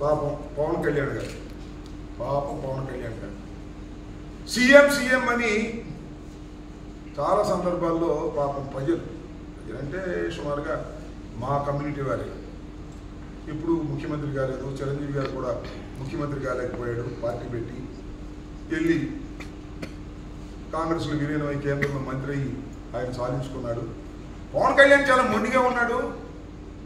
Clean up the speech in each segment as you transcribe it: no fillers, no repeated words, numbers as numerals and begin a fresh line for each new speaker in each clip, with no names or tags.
పాపం పవన్ కళ్యాణ్ గారు, పాపం పవన్ కళ్యాణ్ గారు సీఎం అని చాలా సందర్భాల్లో పాపం ప్రజలు అంటే సుమారుగా మా కమ్యూనిటీ వారే. ఇప్పుడు ముఖ్యమంత్రి కాలేదు, చిరంజీవి గారు కూడా ముఖ్యమంత్రి కాలేకపోయాడు, పార్టీ పెట్టి వెళ్ళి కాంగ్రెస్లో విలీనమై కేంద్రంలో మంత్రి అయ్యి ఆయన సాధించుకున్నాడు. పవన్ కళ్యాణ్ చాలా మొండిగా ఉన్నాడు,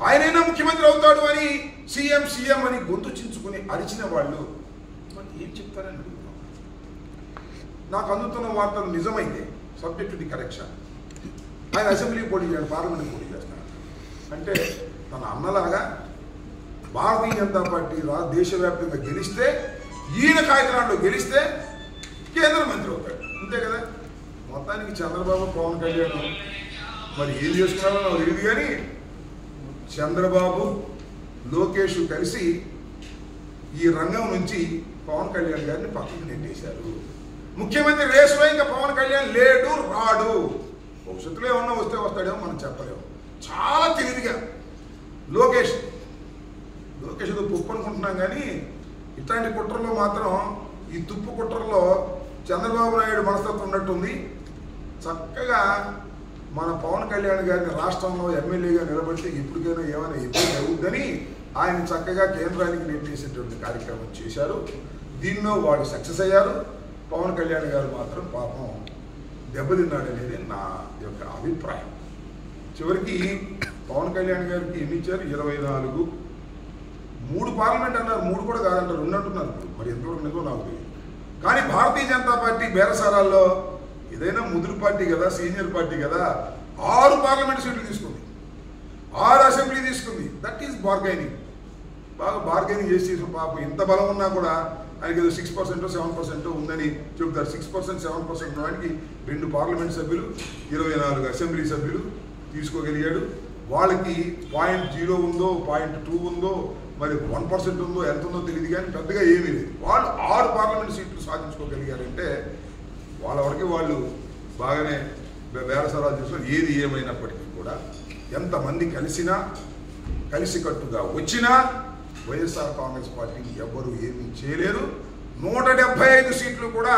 ఆయనైనా ముఖ్యమంత్రి అవుతాడు అని సీఎం అని గొంతు చించుకుని అరిచిన వాళ్ళు మరి ఏం చెప్తారని అడుగుతున్నాం. నాకు అందుతున్న వార్తలు నిజమైతే సబ్జెక్ట్ టు ది కరెక్షన్, ఆయన అసెంబ్లీ పోటీ చేయాలి, పార్లమెంట్ పోటీ చేస్తాడు అంటే తన అన్నలాగా భారతీయ జనతా పార్టీ దేశవ్యాప్తంగా గెలిస్తే, ఈయన కాకినాడలో గెలిస్తే కేంద్ర మంత్రి అవుతాడు, అంతే కదా. మొత్తానికి చంద్రబాబు పవన్ కళ్యాణ్ మరి ఏం చేసుకున్నారో నాకు తెలియదు, కానీ చంద్రబాబు లోకేష్ కలిసి ఈ రంగం నుంచి పవన్ కళ్యాణ్ గారిని పక్కకు నెట్టేశారు. ముఖ్యమంత్రి రేసులో ఇంకా పవన్ కళ్యాణ్ లేడు, రాడు. భవిష్యత్తులో ఏమన్నా వస్తే వస్తాడేమో మనం చెప్పలేము. చాలా తెలివిగా లోకేష్ ఏదో తుప్పు అనుకుంటున్నాం, కానీ ఇట్లాంటి కుట్రలో మాత్రం ఈ తుప్పు కుట్రలో చంద్రబాబు నాయుడు మనస్తత్వం ఉన్నట్టుంది. చక్కగా మన పవన్ కళ్యాణ్ గారిని రాష్ట్రంలో ఎమ్మెల్యేగా నిలబడితే ఎప్పటికైనా ఏమైనా ఇబ్బంది అవుద్దని ఆయన చక్కగా కేంద్రానికి నెట్టేసేటువంటి కార్యక్రమం చేశారు. దీనిలో వాళ్ళు సక్సెస్ అయ్యారు. పవన్ కళ్యాణ్ గారు మాత్రం పాపం దెబ్బతిన్నాడనేది నా యొక్క అభిప్రాయం. చివరికి పవన్ కళ్యాణ్ గారికి ఎన్ని ఇచ్చారు? 24. 3 పార్లమెంట్ అన్నారు, 3 కూడా కాదంటారు, 2 అంటున్నారు. మరి ఎంతవరకు నిజమో నాకు తెలియదు. కానీ భారతీయ జనతా పార్టీ బేరసారాల్లో ఏదైనా ముదురు పార్టీ కదా, సీనియర్ పార్టీ కదా, 6 పార్లమెంట్ సీట్లు తీసుకుంది, 6 అసెంబ్లీ తీసుకుంది. That is bargaining. బాగా బార్గైనింగ్ చేసి పాపం ఇంత బలం ఉన్నా కూడా ఆయనకి ఏదో 6% 7% ఉందని చెబుతారు. 6% 7% ఉన్నవాడికి 2 పార్లమెంట్ సభ్యులు, 24 అసెంబ్లీ సభ్యులు తీసుకోగలిగాడు. వాళ్ళకి 0.0 ఉందో 0.2 ఉందో మరి 1% ఉందో ఎంత ఉందో తెలియదు, కానీ పెద్దగా ఏమీ లేదు. వాళ్ళు 6 పార్లమెంట్ సీట్లు సాధించుకోగలిగారంటే వాళ్ళ వరకు వాళ్ళు బాగానే బేరసారాలు చేసుకొని ఏది ఏమైనప్పటికీ కూడా ఎంతమంది కలిసినా కలిసికట్టుగా వచ్చినా వైఎస్ఆర్ కాంగ్రెస్ పార్టీని ఎవ్వరూ ఏమీ చేయలేరు. 175 సీట్లు కూడా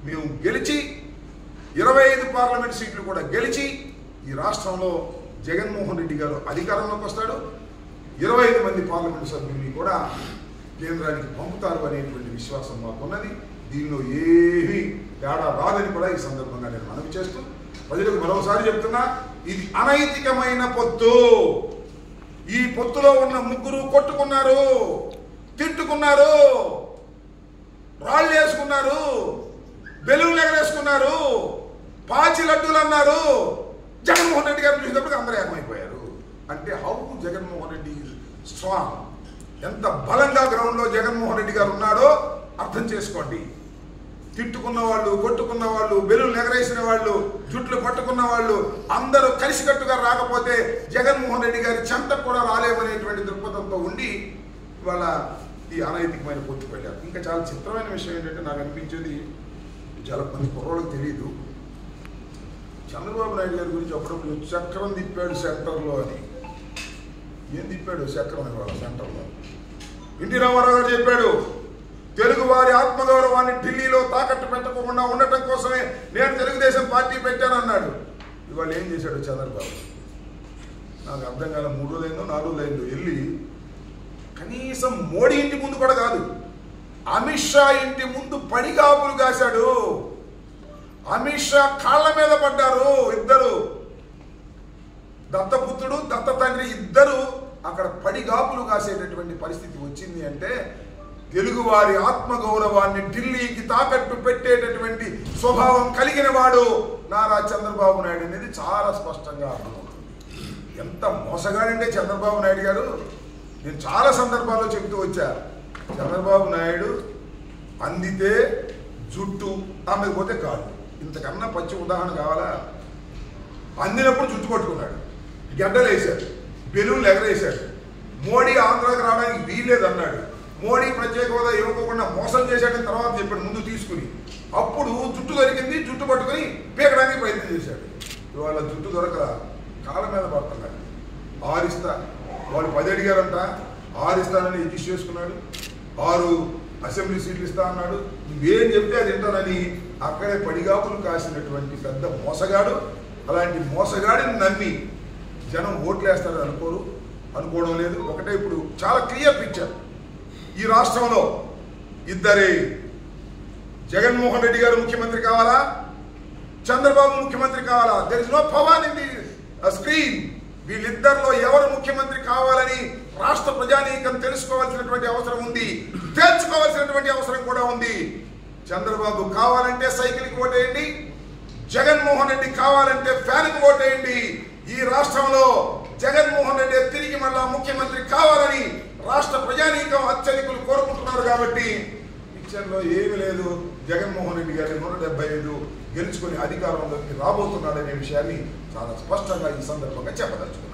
మేము గెలిచి 25 పార్లమెంట్ సీట్లు కూడా గెలిచి ఈ రాష్ట్రంలో జగన్మోహన్ రెడ్డి గారు అధికారంలోకి వస్తాడు. 25 మంది పార్లమెంట్ సభ్యుల్ని కూడా కేంద్రానికి పంపుతారు అనేటువంటి విశ్వాసం మాకు ఉన్నది. దీనిలో ఏమీ తేడా రాదని కూడా ఈ సందర్భంగా నేను మనవి చేస్తూ ప్రజలకు మరోసారి చెప్తున్నా, ఇది అనైతికమైన పొత్తు. ఈ పొత్తులో ఉన్న ముగ్గురు కొట్టుకున్నారు, తిట్టుకున్నారు, రాళ్ళు వేసుకున్నారు, బెలూన్లు ఎగరేసుకున్నారు, పాచి లడ్డూలు అన్నారు. జగన్మోహన్ రెడ్డి గారు చూసినప్పుడు అందరూ ఏకమైపోయారు. అంటే హౌ జగన్మోహన్ రెడ్డి స్ట్రాంగ్, ఎంత బలంగా గ్రౌండ్లో జగన్మోహన్ రెడ్డి గారు ఉన్నాడో అర్థం చేసుకోండి. తిట్టుకున్న వాళ్ళు, కొట్టుకున్న వాళ్ళు, బెలూన్లు ఎగరేసిన వాళ్ళు, జుట్లు పట్టుకున్న వాళ్ళు అందరూ కలిసికట్టుగా రాకపోతే జగన్మోహన్ రెడ్డి గారి చెంతకు కూడా రాలేమనేటువంటి దృక్పథంతో ఉండి ఇవాళ ఈ అనైతికమైన పొత్తు పెట్టారు. ఇంకా చాలా చిత్రమైన విషయం ఏంటంటే నాకు అనిపించేది, చాలా మంది కుర్రోళ్ళకి తెలియదు, చంద్రబాబు నాయుడు గారి గురించి అప్పుడప్పుడు చక్రం తిప్పాడు సెంటర్లో అని. ఏం తిప్పాడు చక్రం ఇవాళ సెంటర్లో? ఎన్టీ రామారావు గారు చెప్పాడు, తెలుగు వారి ఆత్మగౌరవాన్ని ఢిల్లీలో తాకట్టు పెట్టకుండా ఉండటం కోసమే నేను తెలుగుదేశం పార్టీ పెట్టానన్నాడు. ఇవాళ ఏం చేశాడు చంద్రబాబు? నాకు అర్థం కాల. 3 రోజులైందో 4 రోజులైందో వెళ్ళి కనీసం మోడీ ఇంటి ముందు కూడా కాదు, అమిత్ షా ఇంటి ముందు పడిగాపులు కాశాడు. అమిత్ షా కాళ్ళ మీద పడ్డారు ఇద్దరు, దత్తపుత్రుడు దత్త తండ్రి ఇద్దరు అక్కడ పడిగాపులు కాసేటటువంటి పరిస్థితి వచ్చింది. అంటే తెలుగువారి ఆత్మగౌరవాన్ని ఢిల్లీకి తాకట్టు పెట్టేటటువంటి స్వభావం కలిగిన వాడు నారా చంద్రబాబు నాయుడు అనేది చాలా స్పష్టంగా అర్థమవుతుంది. ఎంత మోసగాడంటే చంద్రబాబు నాయుడు గారు. నేను చాలా సందర్భాల్లో చెబుతూ వచ్చా, చంద్రబాబు నాయుడు అందితే జుట్టు, ఆమె పోతే కాదు. ఇంతకన్నా పచ్చి ఉదాహరణ కావాలా? అందినప్పుడు జుట్టు పట్టుకున్నాడు, గడ్డలు వేశాడు, బెలూన్లు ఎగరేశాడు. మోడీ ఆంధ్రాకి రావడానికి వీల్లేదన్నాడు. మోడీ ప్రత్యేక హోదా ఇవ్వకుండా మోసం చేశాడని తర్వాత చెప్పాడు ముందు తీసుకుని. అప్పుడు జుట్టు దొరికింది, జుట్టు పట్టుకుని పీకడానికి ప్రయత్నం చేశాడు. ఇవాళ జుట్టు దొరకరా, కాళ్ళ మీద పడుతున్నాడు. 6 ఇస్తా, వాళ్ళు 10 అడిగారంట, 6 ఇస్తానని రిజిస్టర్ చేసుకున్నాడు, 6 అసెంబ్లీ సీట్లు ఇస్తా అన్నాడు. నువ్వేం చెప్తే అది వింటానని అక్కడే పడిగాపులు కాసినటువంటి పెద్ద మోసగాడు. అలాంటి మోసగాడిని నమ్మి జనం ఓట్లేస్తారని అనుకోవడం లేదు. ఒకటే ఇప్పుడు చాలా క్లియర్ పిక్చర్. ఈ రాష్ట్రంలో ఇద్దరే, జగన్మోహన్ రెడ్డి గారు ముఖ్యమంత్రి కావాలా, చంద్రబాబు ముఖ్యమంత్రి కావాలా? There is no power in the screen. వీళ్ళిద్దరిలో ఎవరు ముఖ్యమంత్రి కావాలని రాష్ట్ర ప్రజానీకం తెలుసుకోవాల్సినటువంటి అవసరం ఉంది, తేల్చుకోవాల్సినటువంటి అవసరం కూడా ఉంది. చంద్రబాబు కావాలంటే సైకిల్కి ఓటేయండి, జగన్మోహన్ రెడ్డి కావాలంటే ఫ్యాన్కి ఓటేయండి. ఈ రాష్ట్రంలో జగన్మోహన్ రెడ్డి తిరిగి మళ్ళా ముఖ్యమంత్రి కావాలని రాష్ట్ర ప్రజానీకం అత్యధికులు కోరుకుంటున్నారు. కాబట్టి పిక్చర్లో ఏమీ లేదు. జగన్మోహన్ రెడ్డి గారి 175 గెలుచుకొని అధికారంలోకి రాబోతున్నాడనే విషయాన్ని చాలా స్పష్టంగా ఈ సందర్భంగా చెప్పదలుచుకున్నాను.